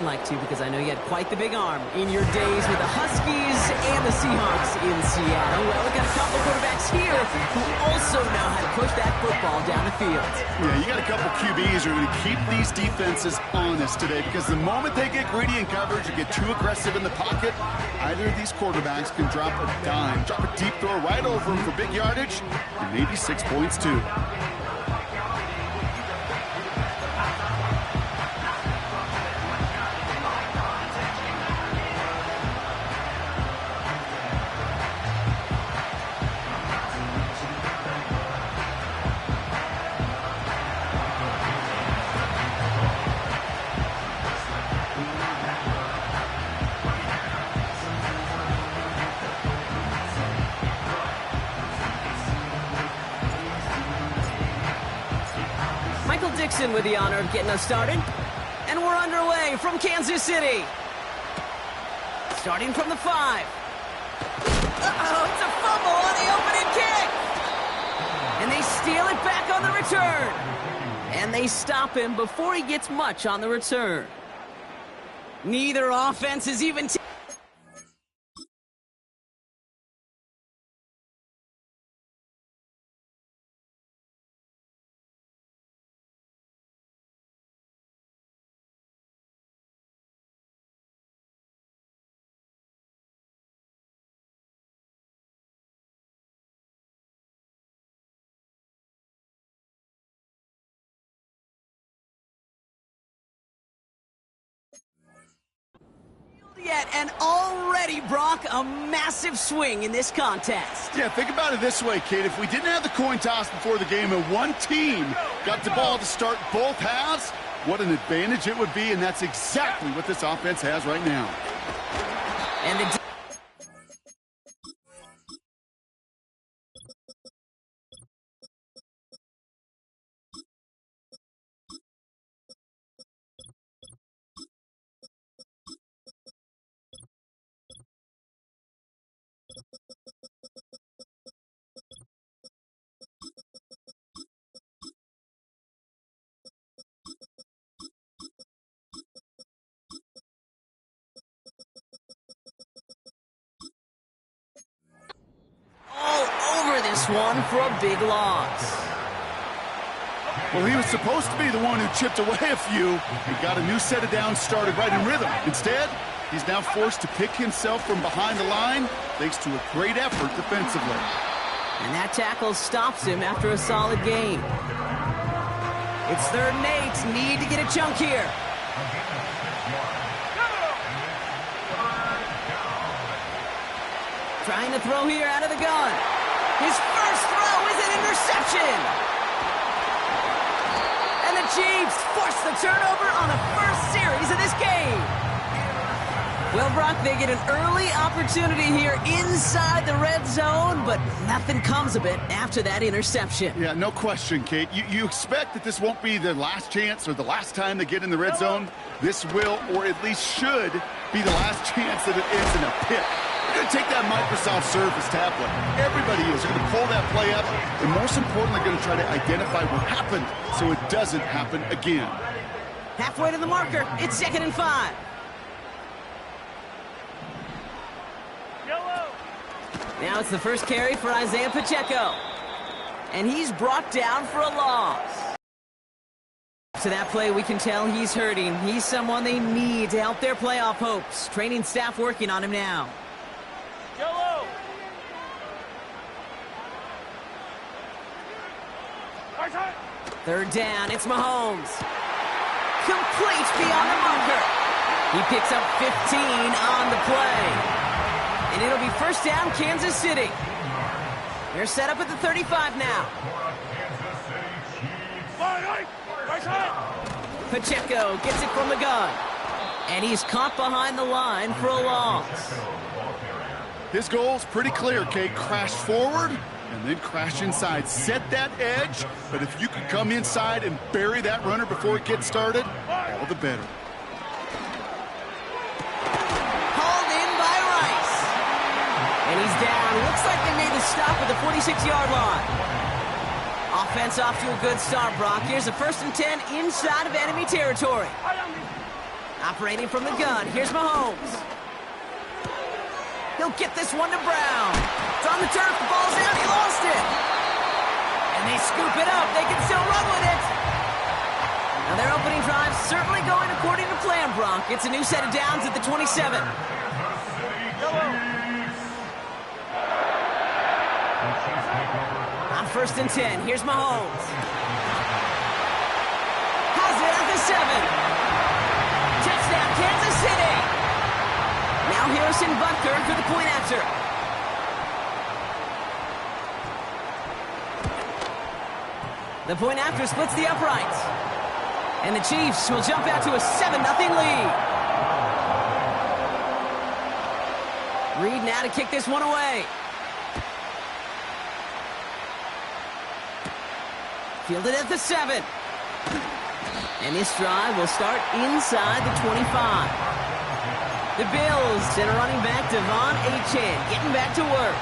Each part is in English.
like to, because I know you had quite the big arm in your days with the Huskies and the Seahawks in Seattle. Well, we got a couple quarterbacks here who also know how to push that football down the field. Yeah, you got a couple QBs who are going to keep these defenses honest today, because the moment they get greedy in coverage or get too aggressive in the pocket, either of these quarterbacks can drop a dime, drop a deep throw right over them for big yardage, and maybe 6 points too. Michael Dixon with the honor of getting us started. And we're underway from Kansas City. Starting from the 5. Uh-oh, it's a fumble on the opening kick. And they steal it back on the return. And they stop him before he gets much on the return. Neither offense is even... Yet, and already, Brock, a massive swing in this contest. Yeah, think about it this way, Kate. If we didn't have the coin toss before the game and one team got the ball to start both halves, what an advantage it would be, and that's exactly what this offense has right now. And the... this one for a big loss. Well, he was supposed to be the one who chipped away a few and got a new set of downs started right in rhythm. Instead, he's now forced to pick himself from behind the line thanks to a great effort defensively. And that tackle stops him after a solid gain. It's 3rd and 8. Need to get a chunk here. Trying to throw here out of the gun. His first throw is an interception. And the Chiefs force the turnover on the first series of this game. Well, Brock, they get an early opportunity here inside the red zone, but nothing comes of it after that interception. Yeah, no question, Kate. You expect that this won't be the last chance or the last time they get in the red zone. This will, or at least should, be the last chance that it ends in a pick. They're going to take that Microsoft Surface tablet. Everybody is. They're going to pull that play up, and most importantly, going to try to identify what happened so it doesn't happen again. Halfway to the marker. It's 2nd and 5. Now it's the first carry for Isaiah Pacheco. And he's brought down for a loss. To that play, we can tell he's hurting. He's someone they need to help their playoff hopes. Training staff working on him now. 3rd down, it's Mahomes. Complete beyond the marker. He picks up 15 on the play. And it'll be 1st down, Kansas City. They're set up at the 35 now. Pacheco gets it from the gun. And he's caught behind the line for a loss. His goal's pretty clear, Kate. Crash forward and then crash inside. Set that edge, but if you can come inside and bury that runner before it gets started, all the better. Hauled in by Rice. And he's down. Looks like they made the stop at the 46-yard line. Offense off to a good start, Brock. Here's a 1st and 10 inside of enemy territory. Operating from the gun, here's Mahomes. He'll get this one to Brown. It's on the turf, the ball's out, he lost it. And they scoop it up, they can still run with it. Now their opening drive certainly going according to plan, Brock. It's a new set of downs at the 27. On 1st and 10, here's Mahomes. Has it at the 7. Touchdown, Kansas City! Now Harrison Butker for the point after. The point after splits the uprights. And the Chiefs will jump out to a 7-0 lead. Reed now to kick this one away. Fielded at the 7. And this drive will start inside the 25. The Bills send a running back, Devon Achane, getting back to work.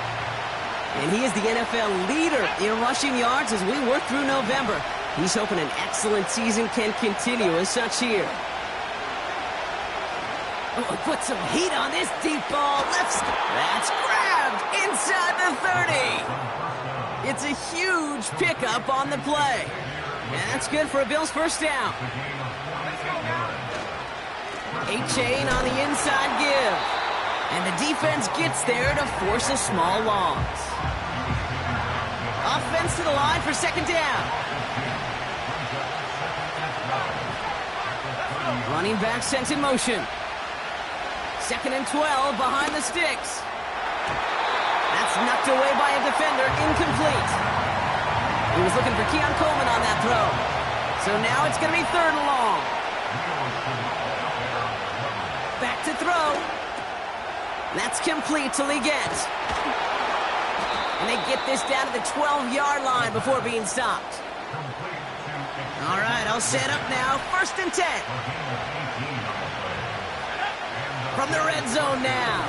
And he is the NFL leader in rushing yards as we work through November. He's hoping an excellent season can continue as such here. Oh, put some heat on this deep ball. That's grabbed inside the 30. It's a huge pickup on the play. And that's good for a Bills first down. Achane on the inside give. And the defense gets there to force a small loss. Offense to the line for 2nd down. Running back sent in motion. 2nd and 12 behind the sticks. That's knocked away by a defender, incomplete. He was looking for Keon Coleman on that throw. So now it's going to be 3rd and long. Back to throw. That's complete to Leggett. And they get this down to the 12-yard line before being stopped. All right, I'll set up now. 1st and 10. From the red zone now.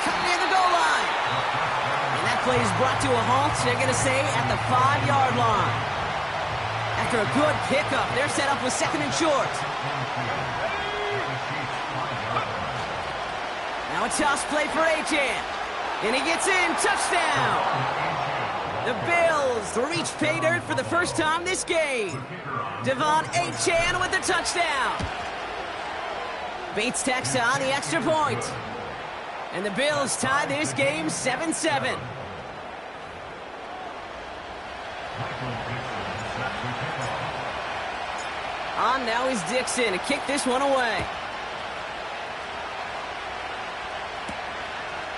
Coming near the goal line. And that play is brought to a halt, they're going to say, at the 5-yard line. After a good pickup, they're set up with 2nd and short. Now a toss play for Achane. And he gets in, touchdown! The Bills reach pay dirt for the first time this game. Devon Achane with the touchdown. Bates tacks on the extra point. And the Bills tie this game 7-7. On now is Dixon to kick this one away.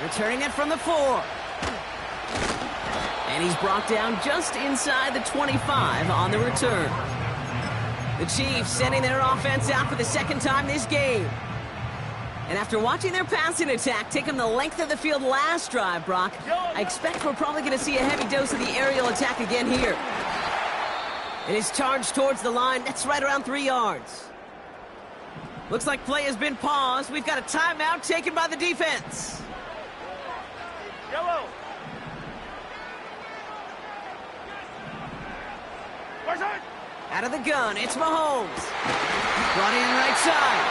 Returning it from the 4. And he's brought down just inside the 25 on the return. The Chiefs sending their offense out for the 2nd time this game. And after watching their passing attack take them the length of the field last drive, Brock, I expect we're probably going to see a heavy dose of the aerial attack again here. It is charged towards the line. That's right around 3 yards. Looks like play has been paused. We've got a timeout taken by the defense. Yellow. Out of the gun, it's Mahomes. Brought in right side.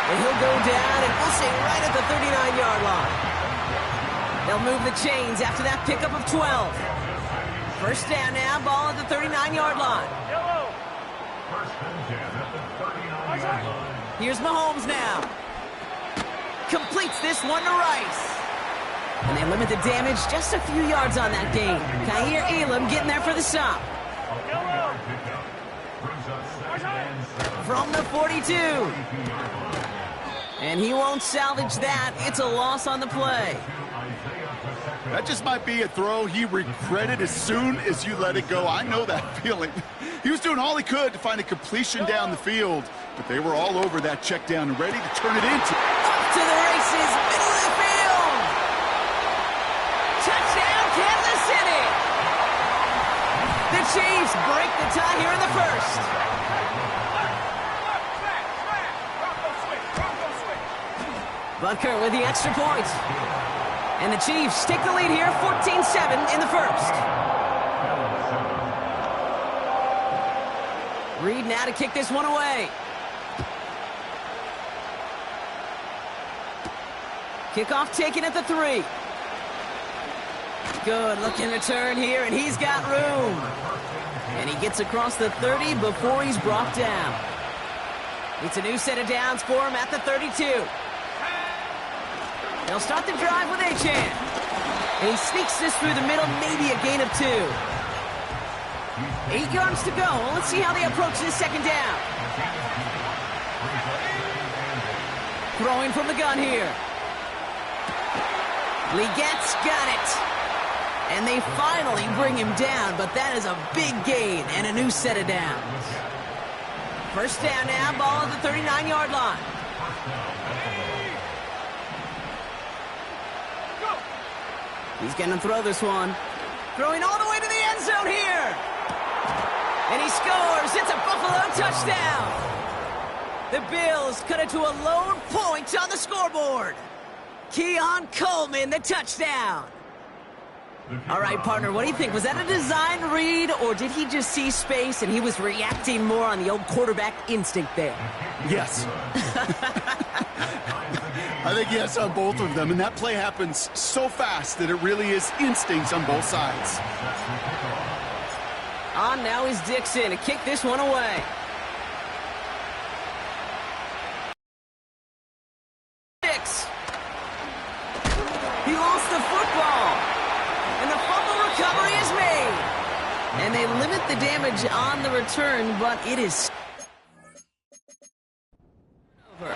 And he'll go down, and we'll say right at the 39-yard line. They'll move the chains after that pickup of 12. First down now, ball at the 39-yard line. Yellow. Here's Mahomes now. Completes this one to Rice. And they limit the damage just a few yards on that gain. Kaiir Elam getting there for the stop. From the 42. And he won't salvage that. It's a loss on the play. That just might be a throw he regretted as soon as you let it go. I know that feeling. He was doing all he could to find a completion down the field, but they were all over that check down and ready to turn it into. Off to the races, middle of the field. Touchdown, Kansas City. The Chiefs break the tie here in the first. Butker with the extra point. And the Chiefs take the lead here, 14-7 in the first. Reed now to kick this one away. Kickoff taken at the 3. Good looking return here, and he's got room. And he gets across the 30 before he's brought down. It's a new set of downs for him at the 32. They'll start the drive with Achane. And he sneaks this through the middle, maybe a gain of 2. 8 yards to go. Let's see how they approach this second down. Throwing from the gun here. Legette's got it. And they finally bring him down, but that is a big gain and a new set of downs. First down now, ball at the 39-yard line. He's going to throw this one. Throwing all the way to the end zone here. And he scores. It's a Buffalo touchdown. The Bills cut it to a lone point on the scoreboard. Keon Coleman, the touchdown. All right, partner, what do you think? Was that a design read, or did he just see space and he was reacting more on the old quarterback instinct there? Yes. I think yes on both of them, and that play happens so fast that it really is instincts on both sides. On now is Dixon to kick this one away. He lost the football. And the fumble recovery is made. And they limit the damage on the return, but it is over.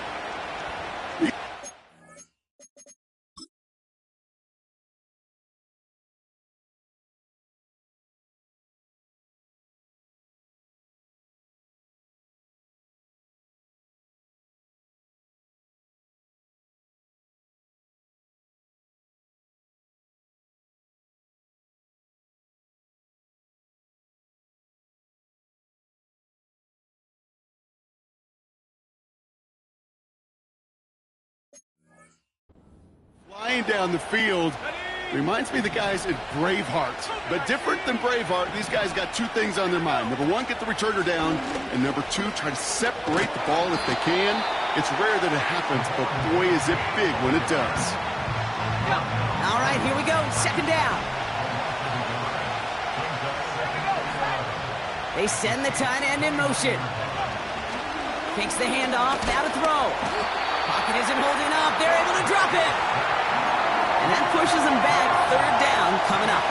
Flying down the field reminds me of the guys at Braveheart. But different than Braveheart, these guys got 2 things on their mind. Number 1, get the returner down. And number 2, try to separate the ball if they can. It's rare that it happens, but boy, is it big when it does. All right, here we go. Second down. They send the tight end in motion. Takes the handoff, now to throw. Pocket isn't holding up. They're able to drop it. And that pushes them back. Third down coming up.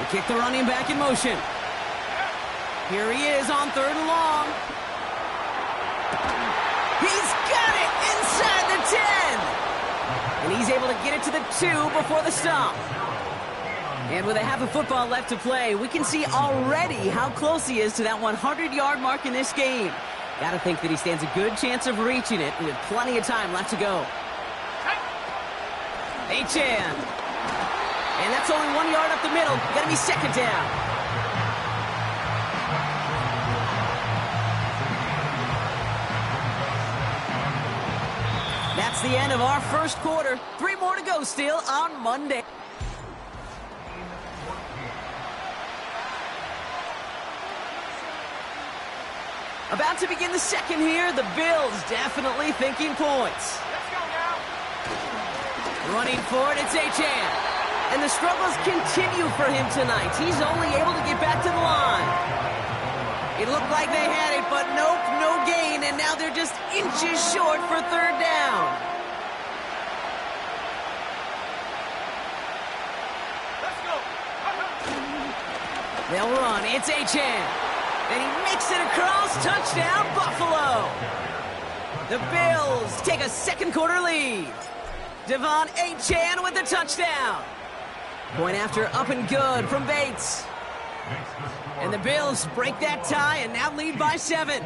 They kick the running back in motion. Here he is on 3rd and long. He's got it inside the 10. And he's able to get it to the 2 before the stop. And with a half a football left to play, we can see already how close he is to that 100-yard mark in this game. Gotta think that he stands a good chance of reaching it with plenty of time left to go. Achane. And that's only 1 yard up the middle. Gonna be second down. That's the end of our first quarter. 3 more to go still on Monday. About to begin the second here. The Bills definitely thinking points. Let's go now. Running for it, it's Achane. And the struggles continue for him tonight. He's only able to get back to the line. It looked like they had it, but nope, no gain. And now they're just inches short for 3rd down. Let's go. They'll run. It's Achane. And he makes it across. Touchdown, Buffalo. The Bills take a second quarter lead. Devon Achane with the touchdown. Point after up and good from Bates. And the Bills break that tie and now lead by 7.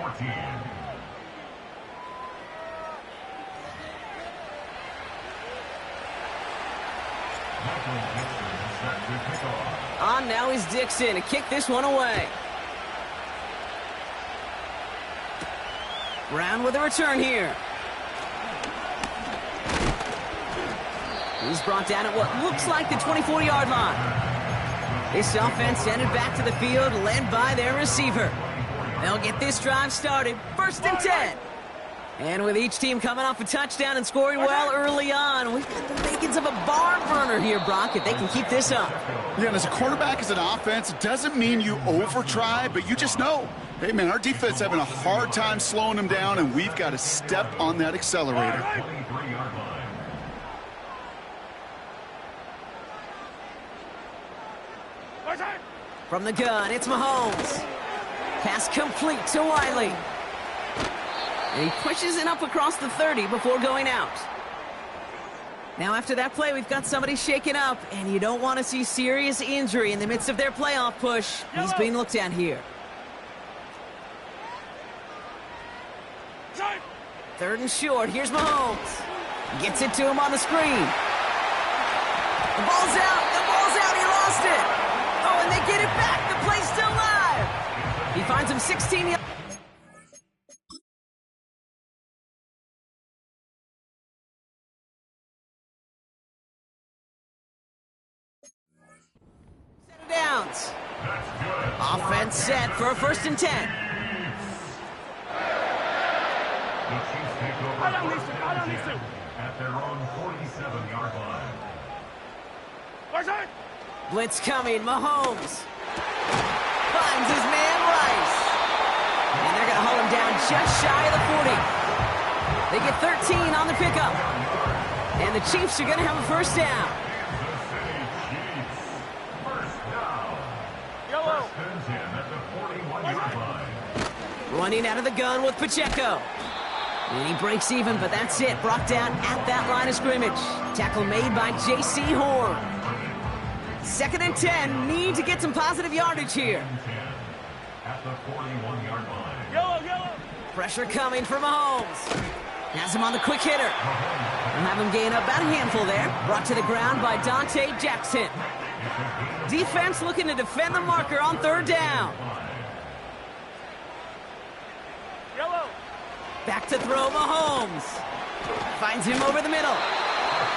On now is Dixon to kick this one away. Brown with a return here. He's brought down at what looks like the 24-yard line. This offense sent it back to the field, led by their receiver. They'll get this drive started. 1st and 10. And with each team coming off a touchdown and scoring well early on, we've got the makings of a barn burner here, Brock, if they can keep this up. Yeah, and as a quarterback, as an offense, it doesn't mean you over-try, but you just know, hey, man, our defense having a hard time slowing them down, and we've got to step on that accelerator. From the gun, it's Mahomes. Pass complete to Wiley. And he pushes it up across the 30 before going out. Now after that play, we've got somebody shaken up, and you don't want to see serious injury in the midst of their playoff push. He's being looked at here. 3rd and short, here's Mahomes. Gets it to him on the screen. The ball's out, he lost it. Oh, and they get it back, the play's still live. He finds him 16 yards. Downs. Offense set for a 1st and 10. At their own 47-yard line. Blitz coming, Mahomes. Finds his man Rice. And they're going to hold him down just shy of the 40. They get 13 on the pickup. And the Chiefs are going to have a 1st down. Running out of the gun with Pacheco. And he breaks even, but that's it. Brought down at that line of scrimmage. Tackle made by J.C. Horn. 2nd and 10. Need to get some positive yardage here. At the 41-yard line. Yellow. Pressure coming for Mahomes. Has him on the quick hitter. And have him gain up about a handful there. Brought to the ground by Dante Jackson. Defense looking to defend the marker on 3rd down. Back to throw, Mahomes. Finds him over the middle.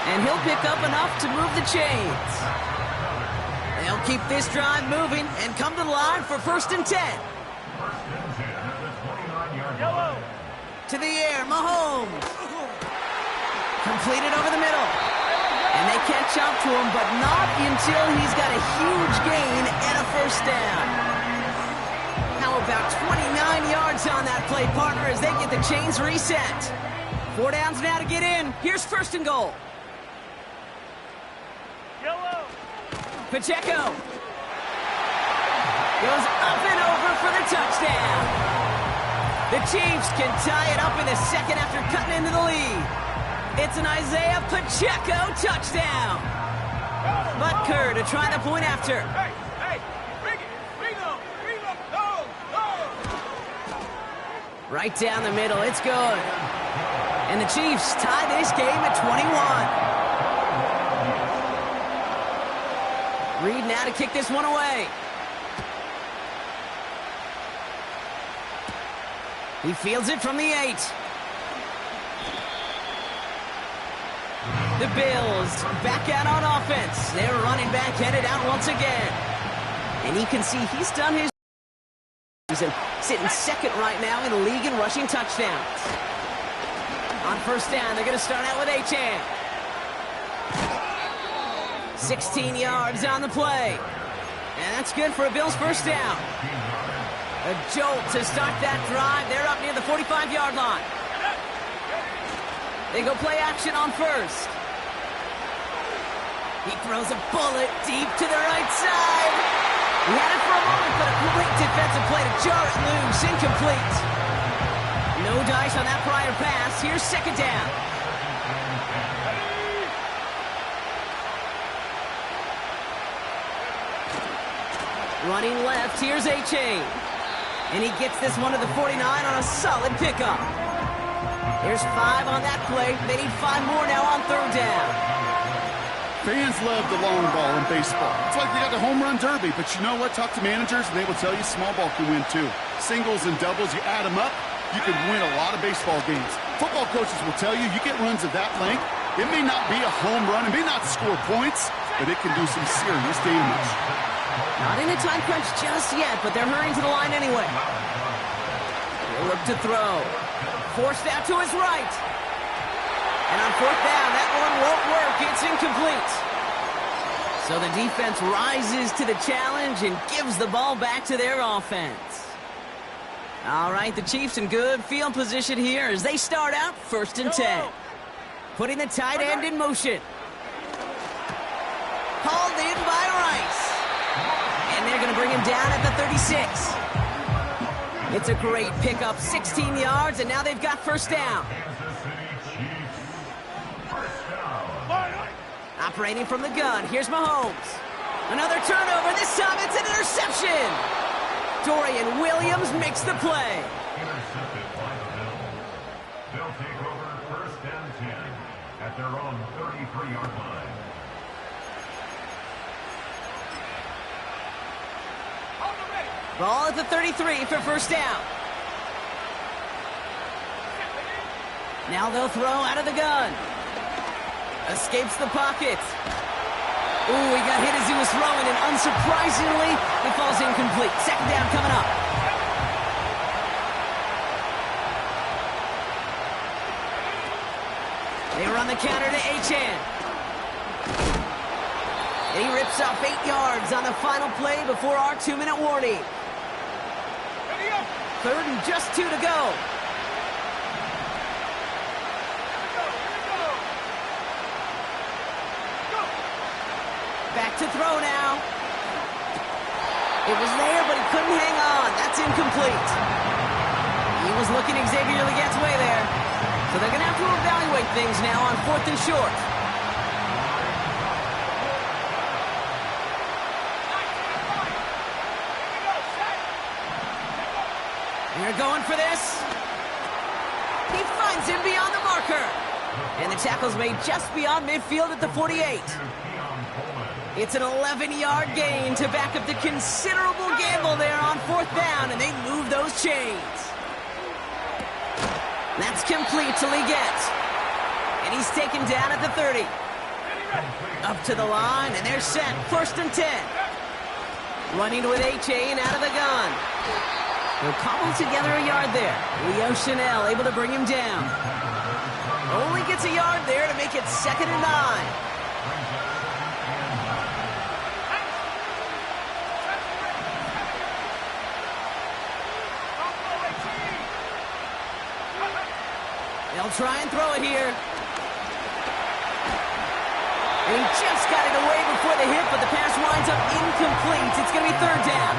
And he'll pick up enough to move the chains. They'll keep this drive moving and come to the line for 1st and 10. To the air, Mahomes. Completed over the middle. And they catch up to him, but not until he's got a huge gain and a 1st down. How about 29 yards on that play, partner, as they get the chains reset. 4 downs now to get in. Here's 1st and goal. Pacheco goes up and over for the touchdown. The Chiefs can tie it up in the 2nd after cutting into the lead. It's an Isaiah Pacheco touchdown. Butker to try the point after. Right down the middle, it's good. And the Chiefs tie this game at 21. Reed now to kick this one away. He fields it from the 8. The Bills back out on offense. They're running back headed out once again. And you can see he's done his season, sitting 2nd right now in the league in rushing touchdowns. On 1st down, they're going to start out with Achane. 16 yards on the play. And that's good for a Bills 1st down. A jolt to start that drive. They're up near the 45-yard line. They go play action on 1st. He throws a bullet deep to the right side. He had it for a moment, but a great defensive play to jar it loose. Incomplete. No dice on that prior pass. Here's 2nd down. Running left, here's Achane. And he gets this one to the 49 on a solid pickup. There's 5 on that play. They need 5 more now on 3rd down. Fans love the long ball in baseball. It's like they got the home run derby, but you know what? Talk to managers, and they will tell you small ball can win too. Singles and doubles, you add them up, you can win a lot of baseball games. Football coaches will tell you, you get runs of that length, it may not be a home run, it may not score points, but it can do some serious damage. Not in a time crunch just yet, but they're hurrying to the line anyway. They look to throw. Forced out to his right. And on fourth down, that one won't work. It's incomplete. So the defense rises to the challenge and gives the ball back to their offense. All right, the Chiefs in good field position here as they start out 1st and 10. Putting the tight end in motion. Hauled in by Rice. And they're going to bring him down at the 36. It's a great pickup, 16 yards, and now they've got first down. Operating from the gun, here's Mahomes. Another turnover, this time it's an interception. Dorian Williams makes the play. Intercepted by the Bills. They'll take over 1st and 10 at their own 33-yard line. Ball at the 33 for first down. Now they'll throw out of the gun. Escapes the pocket. Ooh, he got hit as he was throwing, and unsurprisingly, it falls incomplete. 2nd down coming up. They run the counter to Achane. And he rips off 8 yards on the final play before our 2-minute warning. 3rd and just 2 to go. Back to throw now. It was there, but he couldn't hang on. That's incomplete. He was looking Xavier Legette's way there. So they're going to have to evaluate things now on 4th and short. They're going for this. He finds him beyond the marker. And the tackle's made just beyond midfield at the 48. It's an 11-yard gain to back up the considerable gamble there on 4th down, and they move those chains. That's complete to Legette. And he's taken down at the 30. Up to the line, and they're set. 1st and 10. Running with Achane out of the gun. They'll cobble together a yard there. Leo Chanel able to bring him down. Only gets a yard there to make it 2nd and 9. They'll try and throw it here. And he just got it away before the hit, but the pass winds up incomplete. It's going to be 3rd down.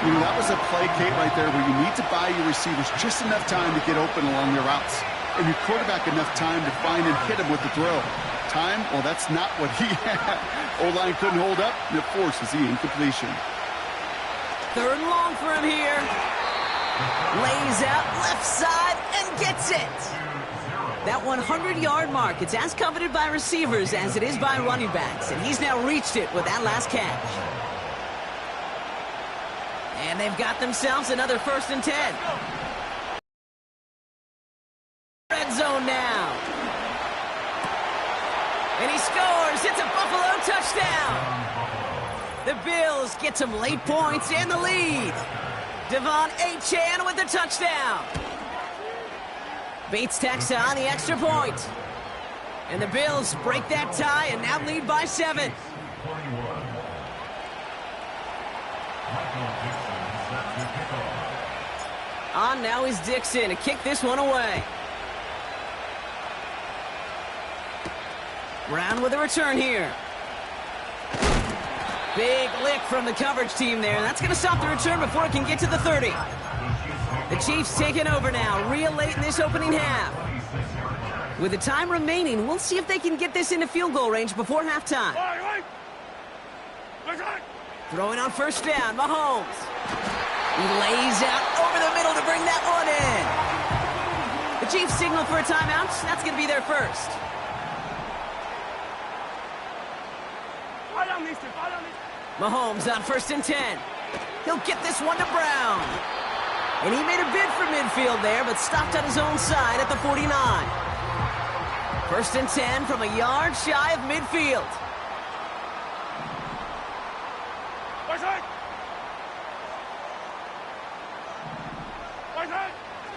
You know, that was a play, Kate, right there where you need to buy your receivers just enough time to get open along their routes. And your quarterback enough time to find and hit him with the throw. Time? Well, that's not what he had. O-line couldn't hold up, and it forces the incompletion. 3rd and long for him here. Lays out left side and gets it. That 100-yard mark, it's as coveted by receivers as it is by running backs. And he's now reached it with that last catch. And they've got themselves another 1st and 10. Red zone now. And he scores. It's a Buffalo touchdown. The Bills get some late points and the lead. Devon Achane with the touchdown. Bates tacks on the extra point. And the Bills break that tie and now lead by 7. On now is Dixon to kick this one away. Brown with a return here. Big lick from the coverage team there. That's going to stop the return before it can get to the 30. The Chiefs taking over now, real late in this opening half. With the time remaining, we'll see if they can get this into field goal range before halftime. Throwing on first down, Mahomes. He lays out over the middle to bring that one in. The Chiefs signal for a timeout. That's going to be their first. Mahomes on 1st and 10. He'll get this one to Brown. And he made a bid for midfield there, but stopped on his own side at the 49. 1st and 10 from a yard shy of midfield.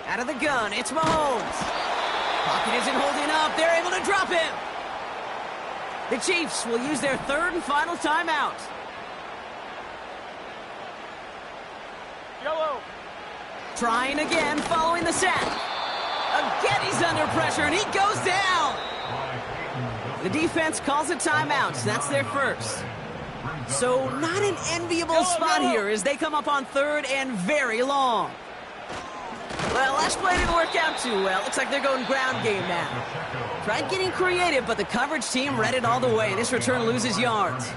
Out of the gun, it's Mahomes. Pocket isn't holding up. They're able to drop him. The Chiefs will use their third and final timeout. Yellow. Trying again, following the sack. Again, he's under pressure, and he goes down. The defense calls a timeout. That's their first. So not an enviable spot here as they come up on third and very long. Well, last play didn't work out too well. Looks like they're going ground game now. Tried getting creative, but the coverage team read it all the way. This return loses yards.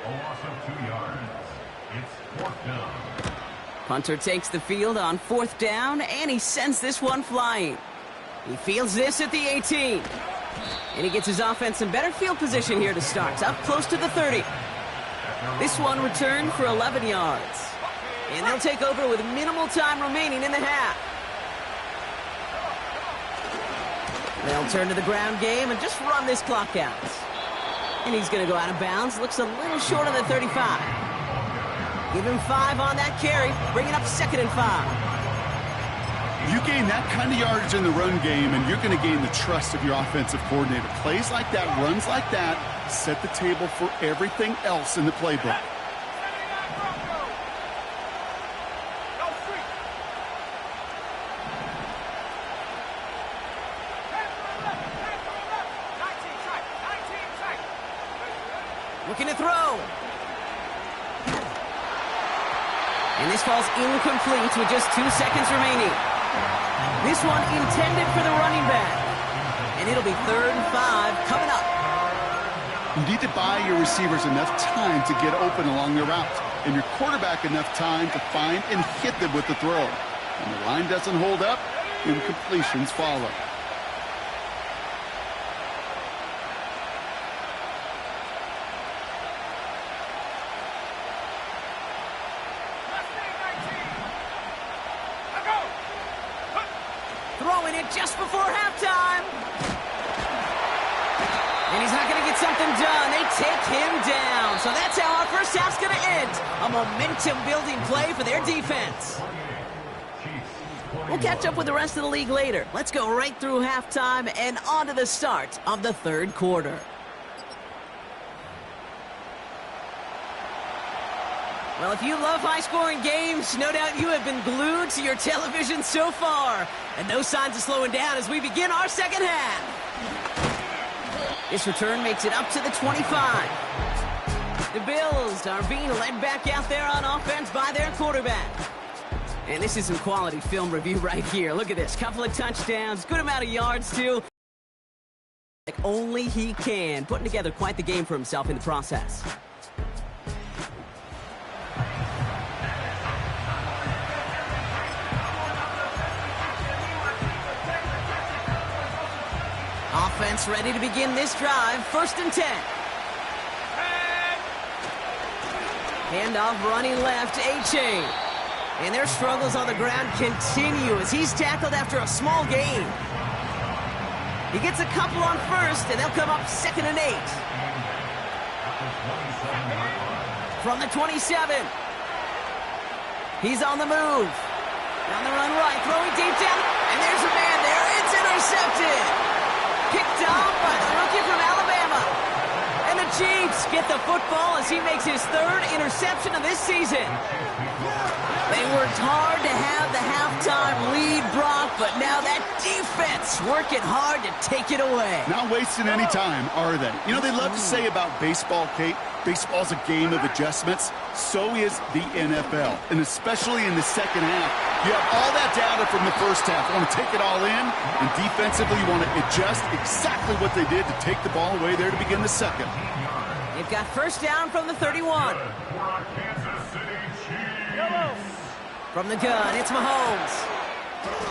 A loss of 2 yards. It's 4th down. Punter takes the field on 4th down, and he sends this one flying. He fields this at the 18. And he gets his offense in better field position here to start. Up close to the 30. This one returned for 11 yards. And they'll take over with minimal time remaining in the half. They'll turn to the ground game and just run this clock out. And he's going to go out of bounds. Looks a little short on the 35. Give him 5 on that carry. Bring it up 2nd and 5. You gain that kind of yardage in the run game, and you're going to gain the trust of your offensive coordinator. Plays like that, runs like that, set the table for everything else in the playbook. Looking to throw. And this falls incomplete with just 2 seconds remaining. This one intended for the running back. And it'll be 3rd and 5 coming up. You need to buy your receivers enough time to get open along their route, and your quarterback enough time to find and hit them with the throw. When the line doesn't hold up, incompletions follow. Throwing it just before halftime. And he's not going to get something done. They take him down. So that's how our first half's going to end. A momentum-building play for their defense. We'll catch up with the rest of the league later. Let's go right through halftime and on to the start of the 3rd quarter. Well, if you love high-scoring games, no doubt you have been glued to your television so far. And no signs of slowing down as we begin our second half. This return makes it up to the 25. The Bills are being led back out there on offense by their quarterback. And this is some quality film review right here. Look at this. Couple of touchdowns, good amount of yards, too. Like only he can. Putting together quite the game for himself in the process. Offense ready to begin this drive. 1st and 10. Handoff running left, A-Chain. And their struggles on the ground continue as he's tackled after a small gain. He gets a couple on 1st, and they'll come up 2nd and 8. From the 27. He's on the move. Down the run right, throwing deep down. And there's a man there. It's intercepted. Picked off by the rookie from Alabama. And the Chiefs get the football as he makes his 3rd interception of this season. They worked hard to have the halftime lead, Brock, but now that defense working hard to take it away. Not wasting any time, are they? You know, they love to say about baseball, Kate, baseball's a game of adjustments. So is the NFL, and especially in the second half. You have all that data from the first half. You want to take it all in, and defensively you want to adjust exactly what they did to take the ball away there to begin the second. They've got 1st down from the 31. From the gun, it's Mahomes.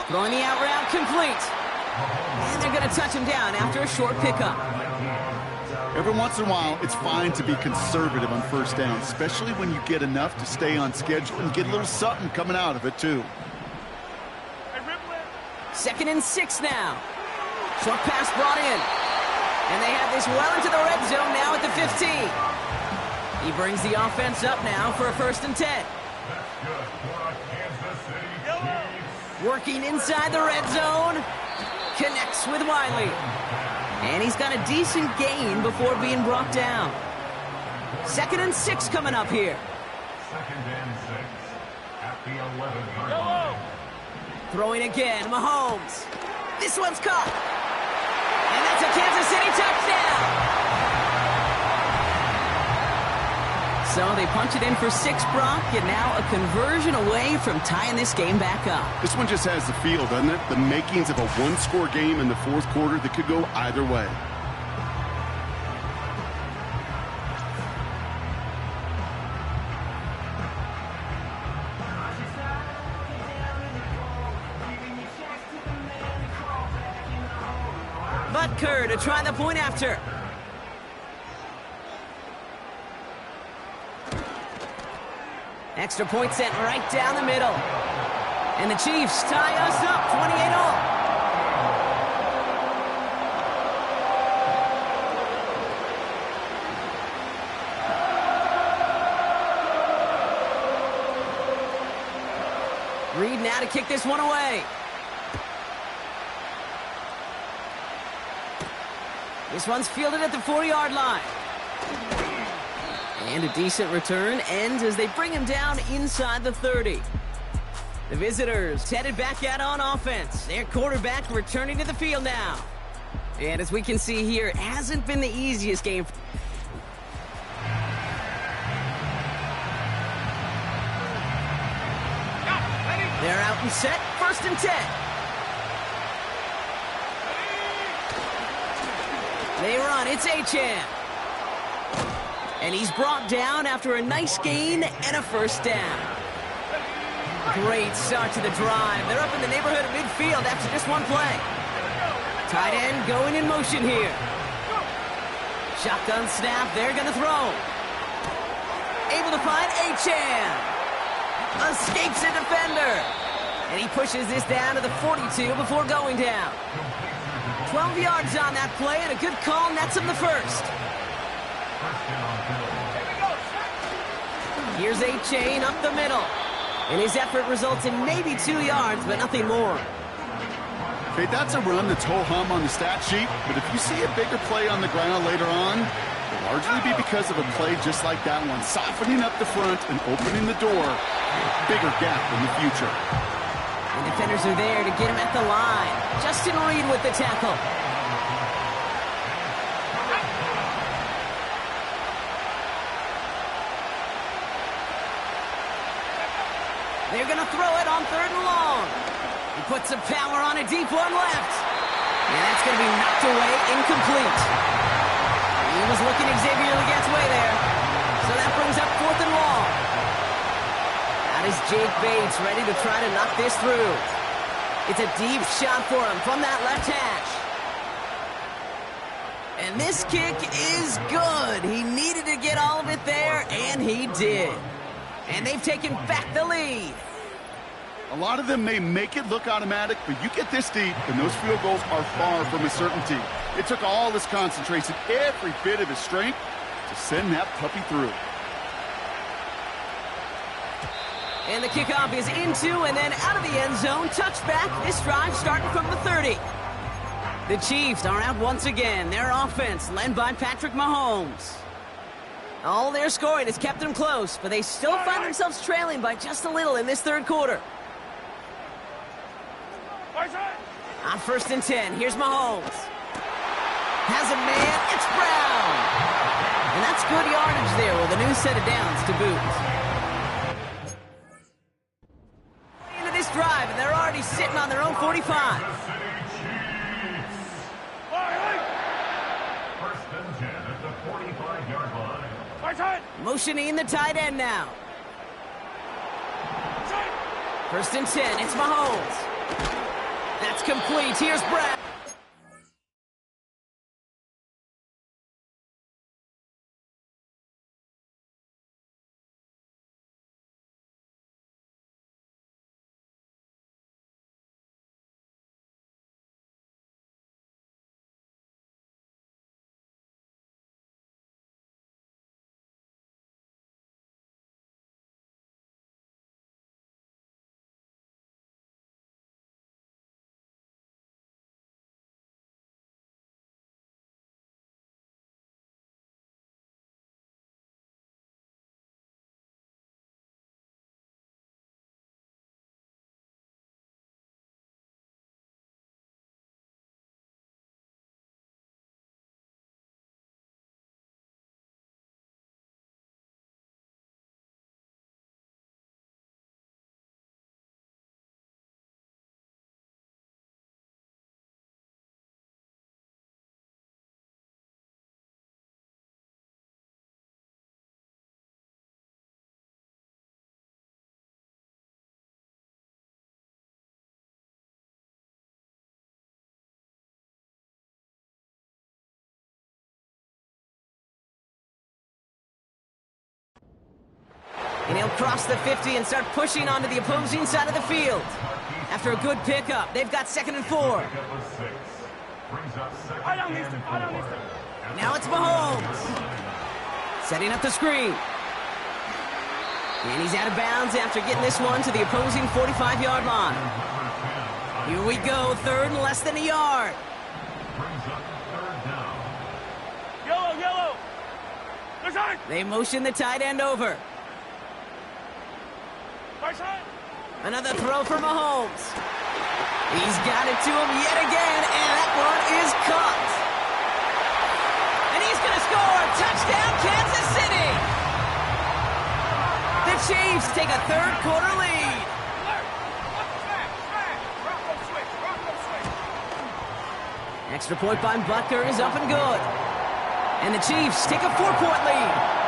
Throwing the out route complete. And they're going to touch him down after a short pickup. Every once in a while, it's fine to be conservative on 1st down, especially when you get enough to stay on schedule and get a little something coming out of it, too. 2nd and 6 now. Short pass brought in. And they have this well into the red zone now at the 15. He brings the offense up now for a 1st and 10. Working inside the red zone. Connects with Wiley. And he's got a decent gain before being brought down. 2nd and 6 coming up here. 2nd and 6 at the 11-yard line. Throwing again, Mahomes. This one's caught. And that's a Kansas City touchdown. So they punch it in for 6, Brock, and now a conversion away from tying this game back up. This one just has the feel, doesn't it? The makings of a one-score game in the 4th quarter that could go either way. Butker to try the point after. Extra point sent right down the middle. And the Chiefs tie us up 28-all. Reed now to kick this one away. This one's fielded at the 40-yard line. And a decent return ends as they bring him down inside the 30. The visitors headed back out on offense. Their quarterback returning to the field now. And as we can see here, it hasn't been the easiest game. They're out and set, 1st and 10. They run, it's Achane. And he's brought down after a nice gain and a 1st down. Great start to the drive. They're up in the neighborhood of midfield after just one play. Tight end going in motion here. Shotgun snap, they're going to throw. Able to find Achane. Escapes a defender. And he pushes this down to the 42 before going down. 12 yards on that play, and a good call nets him the 1st. Here's Achane up the middle. And his effort results in maybe 2 yards, but nothing more. Okay, that's a run that's ho-hum on the stat sheet, but if you see a bigger play on the ground later on, it'll largely be because of a play just like that one, softening up the front and opening the door, bigger gap in the future. The defenders are there to get him at the line. Justin Reed with the tackle. They're going to throw it on 3rd and long. He puts some power on a deep one left. And that's going to be knocked away, incomplete. He was looking Xavier Legette's way there. So that brings up 4th and long. That is Jake Bates ready to try to knock this through. It's a deep shot for him from that left hash. And this kick is good. He needed to get all of it there, and he did. And they've taken back the lead. A lot of them may make it look automatic, but you get this deep, and those field goals are far from a certainty. It took all his concentration, every bit of his strength, to send that puppy through. And the kickoff is into and then out of the end zone. Touchback. This drive starting from the 30. The Chiefs are out once again. Their offense led by Patrick Mahomes. All their scoring has kept them close, but they still find themselves trailing by just a little in this 3rd quarter. On 1st and 10, here's Mahomes. Has a man, it's Brown. And that's good yardage there with a new set of downs to boot. Into this drive, and they're already sitting on their own 45. 1st and 10 at the 45-yard line. Motioning the tight end now. 1st and 10, it's Mahomes. That's complete. Here's Brown. They'll cross the 50 and start pushing onto the opposing side of the field. After a good pickup, they've got 2nd and 4. Now it's Mahomes. Setting up the screen. And he's out of bounds after getting this one to the opposing 45-yard line. Here we go, 3rd and less than a yard. Yellow, yellow. There's on. They motion the tight end over. Right side. Another throw for Mahomes. He's got it to him yet again, and that one is caught. And he's going to score. Touchdown, Kansas City. The Chiefs take a 3rd quarter lead. Extra point by Butker is up and good. And the Chiefs take a 4-point lead.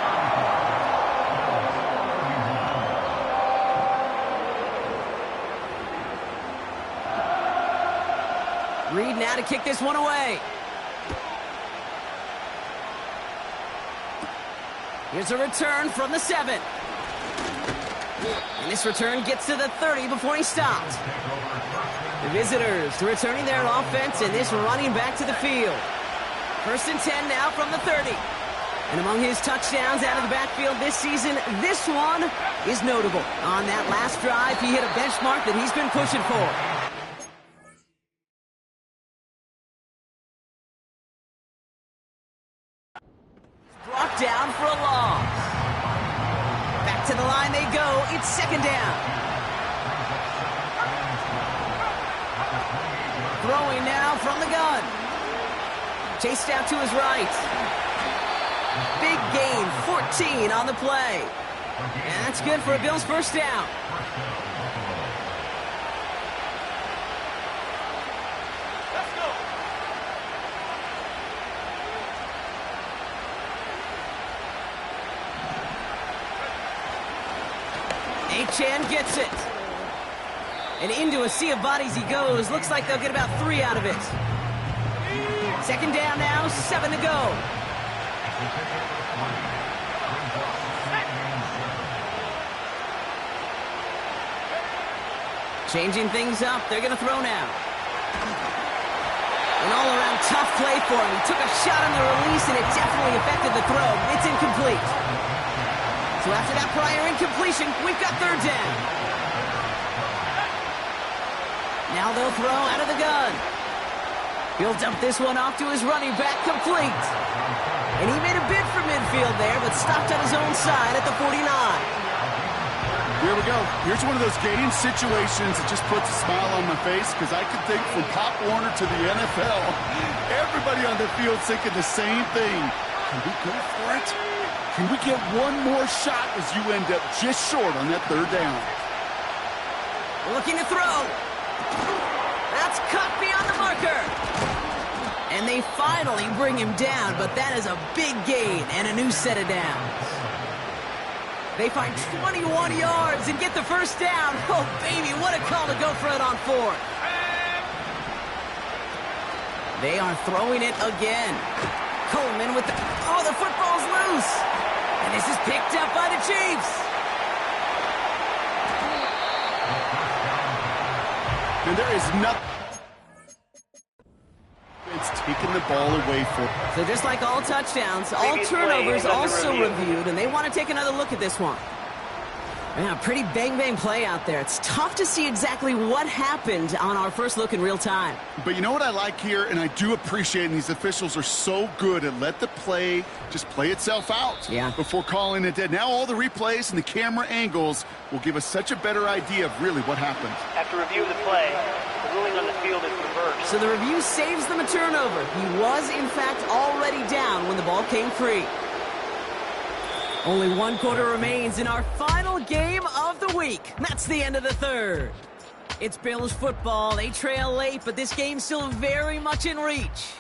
Reed now to kick this one away. Here's a return from the 7. And this return gets to the 30 before he stops. The visitors returning their offense and this running back to the field. 1st and 10 now from the 30. And among his touchdowns out of the backfield this season, this one is notable. On that last drive, he hit a benchmark that he's been pushing for. Brought down for a loss. Back to the line they go. It's 2nd down. Throwing now from the gun. Chased out to his right. Big gain, 14 on the play. And that's good for a Bills 1st down. Let's go. Achane gets it. And into a sea of bodies he goes. Looks like they'll get about 3 out of it. 2nd down now, 7 to go. Changing things up. They're going to throw now. An all-around tough play for him. He took a shot on the release, and it definitely affected the throw. It's incomplete. So after that prior incompletion, we've got 3rd down. Now they'll throw out of the gun. He'll dump this one off to his running back, complete. And he made a bid for midfield there, but stopped on his own side at the 49. Here we go. Here's one of those game situations that just puts a smile on my face, because I can think from Pop Warner to the NFL, everybody on the field thinking the same thing. Can we go for it? Can we get one more shot as you end up just short on that 3rd down? Looking to throw. That's cut beyond the marker. And they finally bring him down, but that is a big gain and a new set of downs. They find 21 yards and get the 1st down. Oh, baby, what a call to go for it on 4th. They are throwing it again. Coleman with the... Oh, the football's loose. And this is picked up by the Chiefs. And there is nothing. It's taking the ball away for. So just like all touchdowns, all turnovers also reviewed, and they want to take another look at this one. Yeah, pretty bang-bang play out there. It's tough to see exactly what happened on our first look in real time. But you know what I like here, and I do appreciate, and these officials are so good at let the play just play itself out before calling it dead. Now all the replays and the camera angles will give us such a better idea of really what happened. After review of the play, the ruling on the field is reversed. So the review saves them a turnover. He was, in fact, already down when the ball came free. Only 1 quarter remains in our final game of the week. That's the end of the 3rd. It's Bills football. They trail late, but this game's still very much in reach.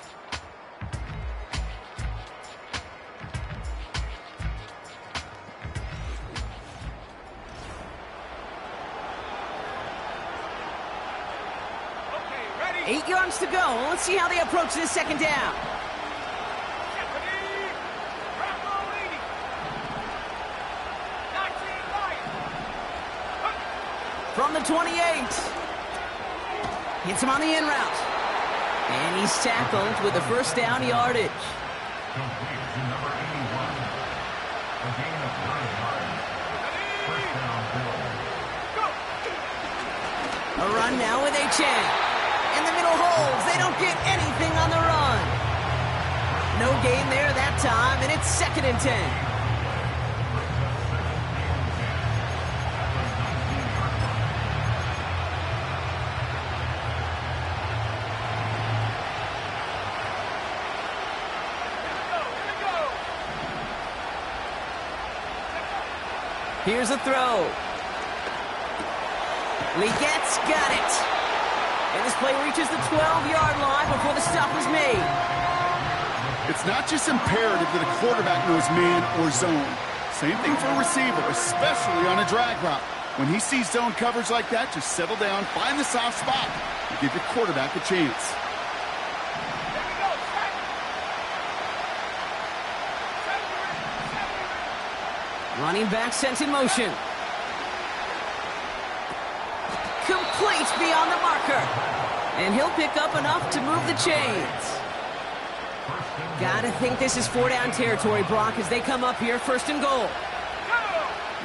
Okay, ready. 8 yards to go. Let's see how they approach this 2nd down. from the 28. Hits him on the in route. And he's tackled with the first down yardage. Complete to number 81. A gain of 9 yards. First down, Bill. A run now with Achane. In the middle holds. They don't get anything on the run. No gain there that time, and it's 2nd and 10. Here's a throw. Legette's got it. And this play reaches the 12-yard line before the stop is made. It's not just imperative that a quarterback knows man or zone. Same thing for a receiver, especially on a drag route. When he sees zone coverage like that, just settle down, find the soft spot, and give your quarterback a chance. Running back sent in motion. Complete beyond the marker. And he'll pick up enough to move the chains. Gotta think this is 4-down territory, Brock, as they come up here 1st and goal.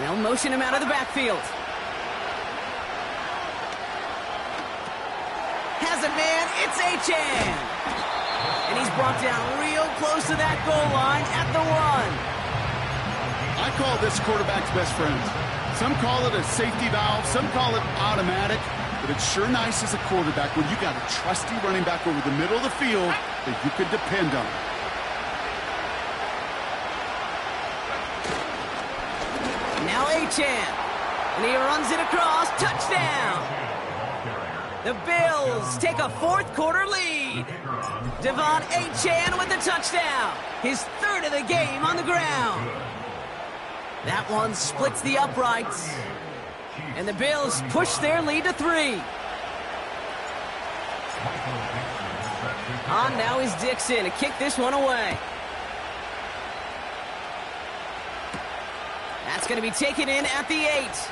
They'll motion him out of the backfield. Has a man, it's Achane. And he's brought down real close to that goal line at the 1. I call this quarterback's best friend. Some call it a safety valve, some call it automatic, but it's sure nice as a quarterback when you got a trusty running back over the middle of the field that you could depend on. Now Achane, and he runs it across, touchdown! The Bills take a 4th quarter lead. Devon Achane with the touchdown, his 3rd of the game on the ground. That one splits the uprights. And the Bills push their lead to 3. On now is Dixon to kick this one away. That's going to be taken in at the 8.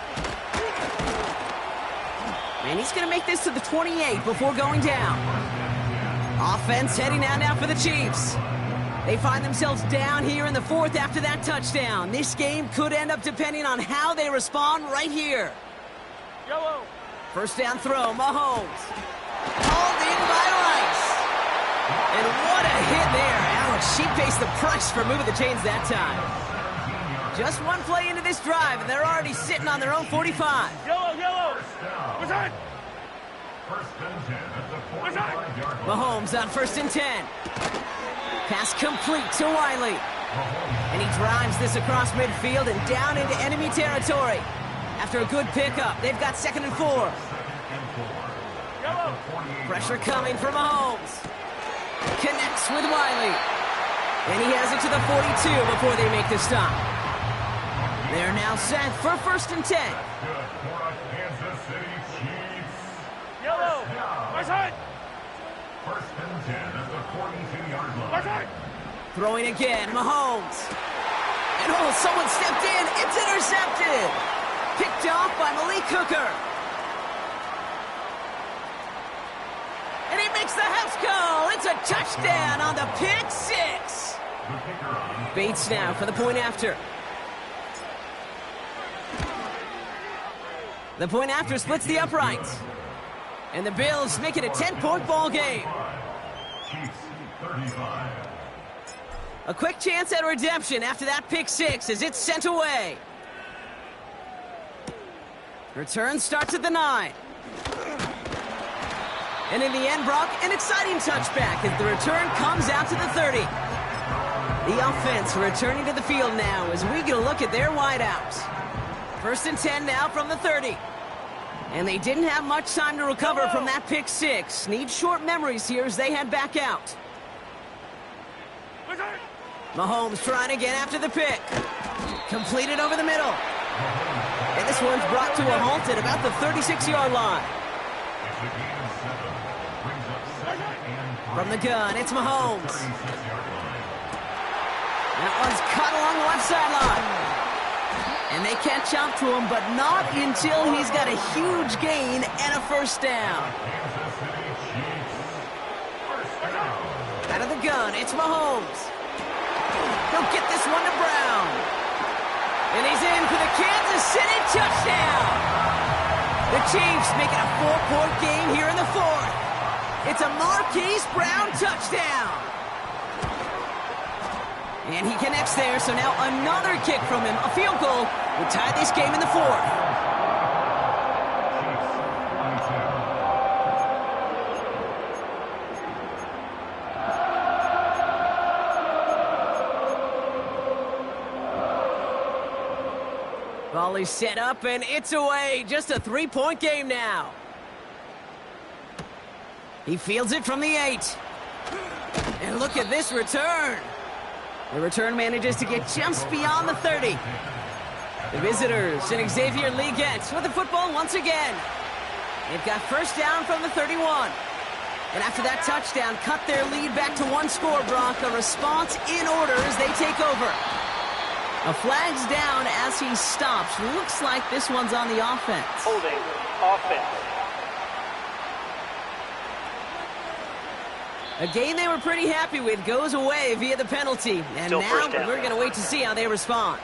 And he's going to make this to the 28 before going down. Offense heading out now for the Chiefs. They find themselves down here in the 4th after that touchdown. This game could end up depending on how they respond right here. Yellow. First down throw, Mahomes. Hauled in by Rice. And what a hit there. Alex, she pays the price for moving the chains that time. Just one play into this drive, and they're already sitting on their own 45. Yellow, yellow. What's that? First and 10 at the 45-yard line. Mahomes on 1st and 10. Pass complete to Wiley. And he drives this across midfield and down into enemy territory. After a good pickup, they've got 2nd and 4. Pressure coming from Mahomes. Connects with Wiley. And he has it to the 42 before they make the stop. They're now set for 1st and 10. Kansas City Chiefs. Yellow. My side. First and 10 at the 42-yard line. My side. Throwing again, Mahomes. And oh, someone stepped in. It's intercepted. Picked off by Malik Hooker. And he makes the house call. It's a touchdown on the pick 6. Bates now for the point after. The point after splits the uprights. And the Bills make it a 10-point ball game. Chiefs 35. A quick chance at redemption after that pick 6 as it's sent away. Return starts at the 9. And in the end, Brock, an exciting touchback as the return comes out to the 30. The offense returning to the field now as we get a look at their wideouts. 1st and 10 now from the 30. And they didn't have much time to recover from that pick 6. Need short memories here as they head back out. Mahomes trying again after the pick. Completed over the middle. And this one's brought to a halt at about the 36-yard line. From the gun, it's Mahomes. That one's caught along the left sideline. And they catch up to him, but not until he's got a huge gain and a first down. Out of the gun, it's Mahomes. He'll get this one to Brown. And he's in for the Kansas City touchdown. The Chiefs make it a 4-point game here in the fourth. It's a Marquise Brown touchdown. And he connects there, so now another kick from him. A field goal would tie this game in the fourth. Volley set up, and it's away. Just a 3-point game now. He fields it from the 8. And look at this return. The return manages to get just beyond the 30. The visitors and Xavier Legette with the football once again. They've got first down from the 31. And after that touchdown, cut their lead back to 1 score, Brock. A response in order as they take over. A flag's down as he stops. Looks like this one's on the offense. Holding offense. A game they were pretty happy with goes away via the penalty. And Still now first down. we're going to wait to see how they respond.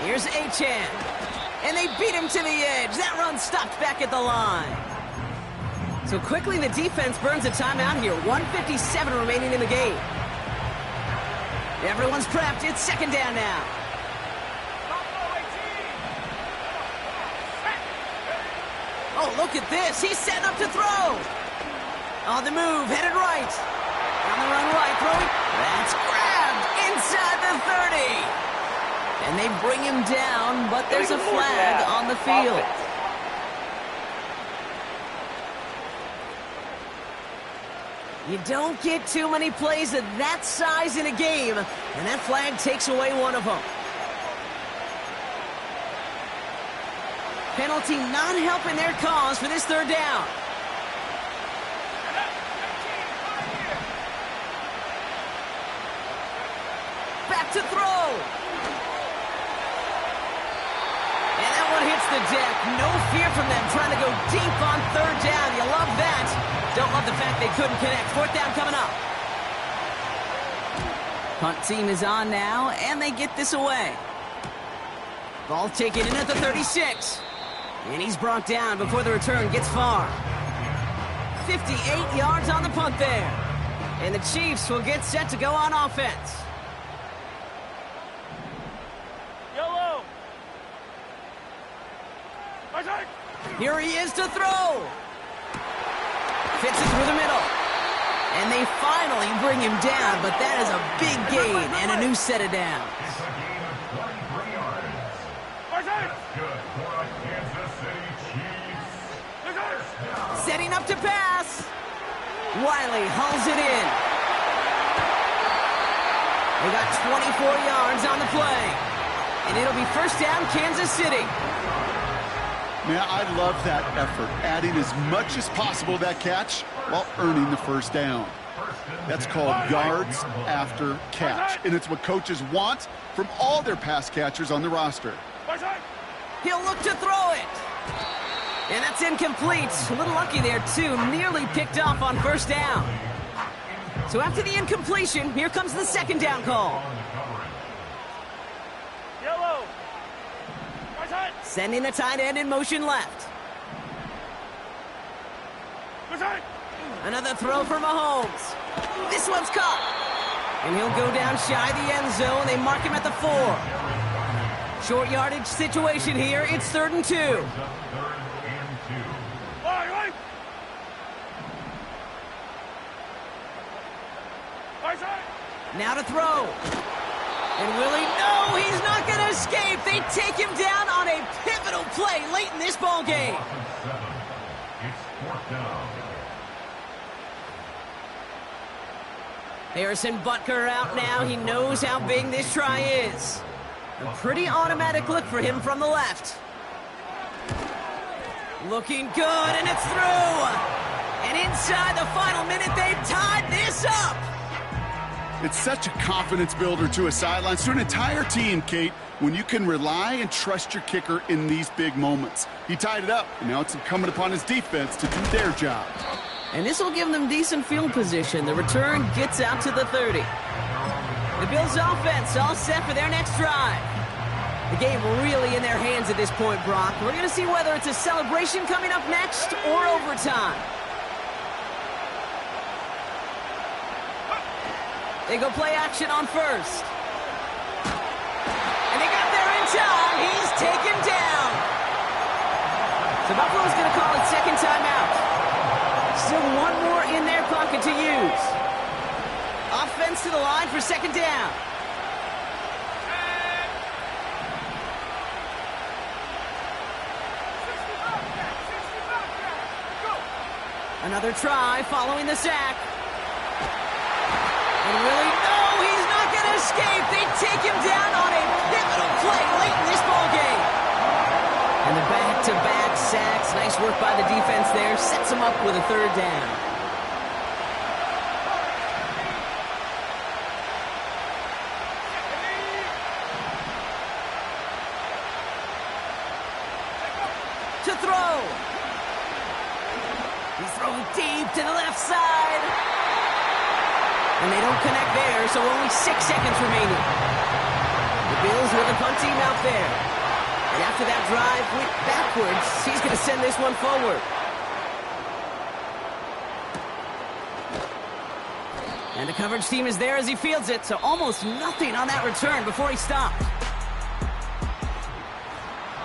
Here's Achane. And they beat him to the edge. That run stopped back at the line. So quickly the defense burns a timeout here. 1:57 remaining in the game. Everyone's prepped. It's second down now. Oh, look at this. He's setting up to throw. On the move, headed right. On the run right, throwing. That's grabbed inside the 30. And they bring him down, but there's a flag on the field. You don't get too many plays of that size in a game, and that flag takes away one of them. Penalty not helping their cause for this third down. Back to throw. And that one hits the deck. No fear from them trying to go deep on third down. You love that. Don't love the fact they couldn't connect. Fourth down coming up. Punt team is on now, and they get this away. Ball taken in at the 36. And he's brought down before the return gets far. 58 yards on the punt there. And the Chiefs will get set to go on offense. Yellow. Here he is to throw. Fits it through the middle. And they finally bring him down, but that is a big gain and a new set of downs. It's a gain of 23 yards. That's good for the Kansas City Chiefs. First down. Setting up to pass. Wiley hauls it in. They got 24 yards on the play. And it'll be first down, Kansas City. Man, I love that effort, adding as much as possible to that catch while earning the first down. That's called yards after catch, and it's what coaches want from all their pass catchers on the roster. He'll look to throw it. And that's incomplete. A little lucky there, too. Nearly picked off on first down. So after the incompletion, here comes the second down call. Yellow. Sending the tight end in motion left. Another throw for Mahomes. This one's caught. And he'll go down shy of the end zone. They mark him at the 4. Short yardage situation here. It's 3rd and 2. Now to throw. And will he? No, he's not going to escape. They take him down on a pivotal play late in this ball game. It's 4th down. Harrison Butker out now. He knows how big this try is. A pretty automatic look for him from the left. Looking good, and it's through. And inside the final minute, they've tied this up. It's such a confidence builder to a sideline, to an entire team, Kate, when you can rely and trust your kicker in these big moments. He tied it up, and now it's incumbent upon his defense to do their job. And this will give them decent field position. The return gets out to the 30. The Bills' offense all set for their next drive. The game really in their hands at this point, Brock. We're going to see whether it's a celebration coming up next or overtime. They go play action on first. And they got there in time. He's taken down. So Buffalo's going to call it second timeout. Still one more in their pocket to use. Offense to the line for second down. Another try following the sack. And really, no, he's not going to escape. They take him down on a pivotal play late in this ballgame. And the back-to-back sacks. Nice work by the defense there. Sets him up with a third down. To throw. He's throwing deep to the left side. And they don't connect there, so only 6 seconds remaining. The Bills with a punt team out there. And after that drive went backwards, he's going to send this one forward. And the coverage team is there as he fields it, so almost nothing on that return before he stopped.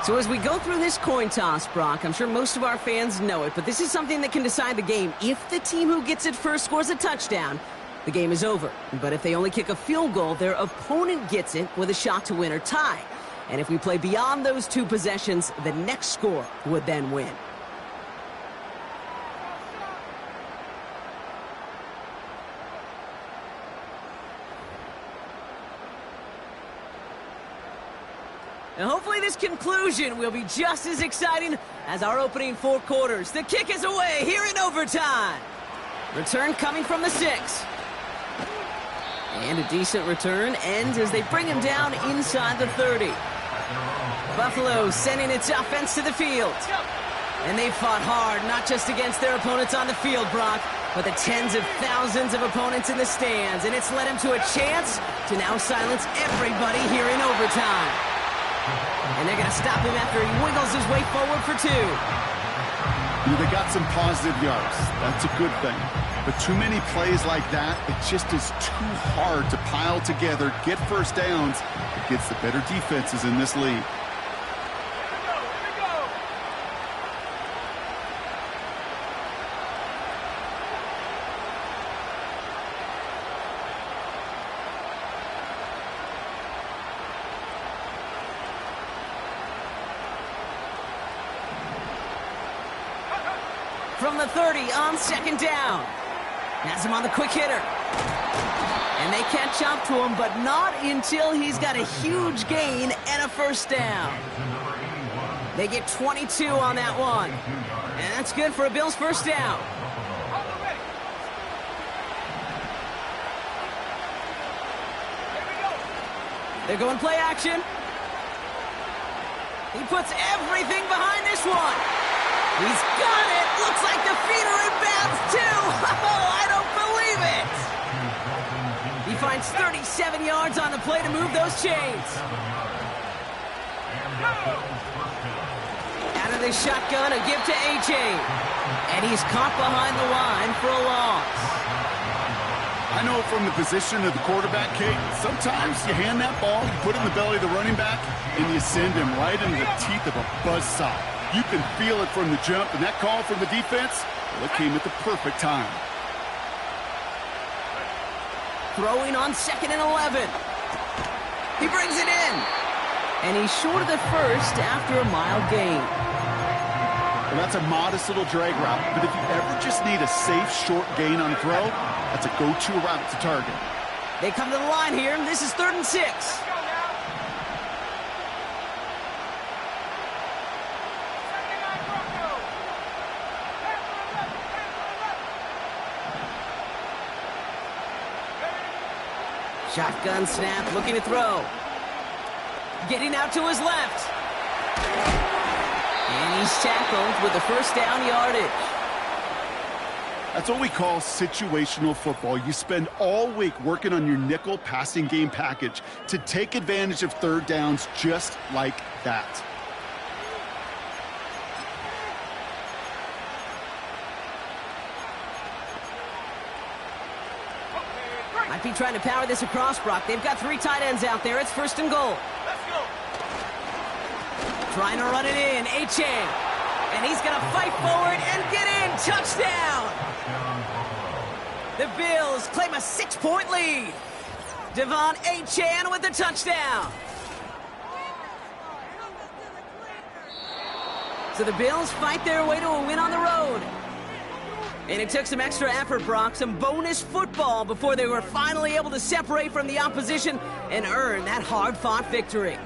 So as we go through this coin toss, Brock, I'm sure most of our fans know it, but this is something that can decide the game. If the team who gets it first scores a touchdown, the game is over. But if they only kick a field goal, their opponent gets it with a shot to win or tie. And if we play beyond those two possessions, the next score would then win. And hopefully this conclusion will be just as exciting as our opening 4 quarters. The kick is away here in overtime. Return coming from the 6. And a decent return ends as they bring him down inside the 30. Buffalo sending its offense to the field. And they fought hard, not just against their opponents on the field, Brock, but the tens of thousands of opponents in the stands. And it's led him to a chance to now silence everybody here in overtime. And they're going to stop him after he wiggles his way forward for 2. They got some positive yards. That's a good thing. But too many plays like that, it just is too hard to pile together, get first downs against the better defenses in this league. From the 30 on second down. Has him on the quick hitter. And they catch up to him, but not until he's got a huge gain and a first down. They get 22 on that one. And that's good for a Bills first down. They're going play action. He puts everything behind this one. He's got it. Looks like the feet are in bounds, too. Oh, I don't believe it. He finds 37 yards on the play to move those chains. Out of the shotgun, a give to A.J. And he's caught behind the line for a loss. I know from the position of the quarterback, Kate, sometimes you hand that ball, you put it in the belly of the running back, and you send him right into the teeth of a buzzsaw. You can feel it from the jump, and that call from the defense, well, it came at the perfect time. Throwing on 2nd and 11. He brings it in. And he's short of the first after a mile gain. Well, that's a modest little drag route, but if you ever just need a safe, short gain on a throw, that's a go-to route to target. They come to the line here, and this is 3rd and 6. Shotgun snap, looking to throw. Getting out to his left. And he's tackled with the first down yardage. That's what we call situational football. You spend all week working on your nickel passing game package to take advantage of third downs just like that. Might be trying to power this across, Brock. They've got 3 tight ends out there. It's first and goal. Let's go. Trying to run it in. Achane. And he's going to fight forward and get in. Touchdown. The Bills claim a 6-point lead. Devon Achane with the touchdown. So the Bills fight their way to a win on the road. And it took some extra effort, Brock, some bonus football before they were finally able to separate from the opposition and earn that hard-fought victory.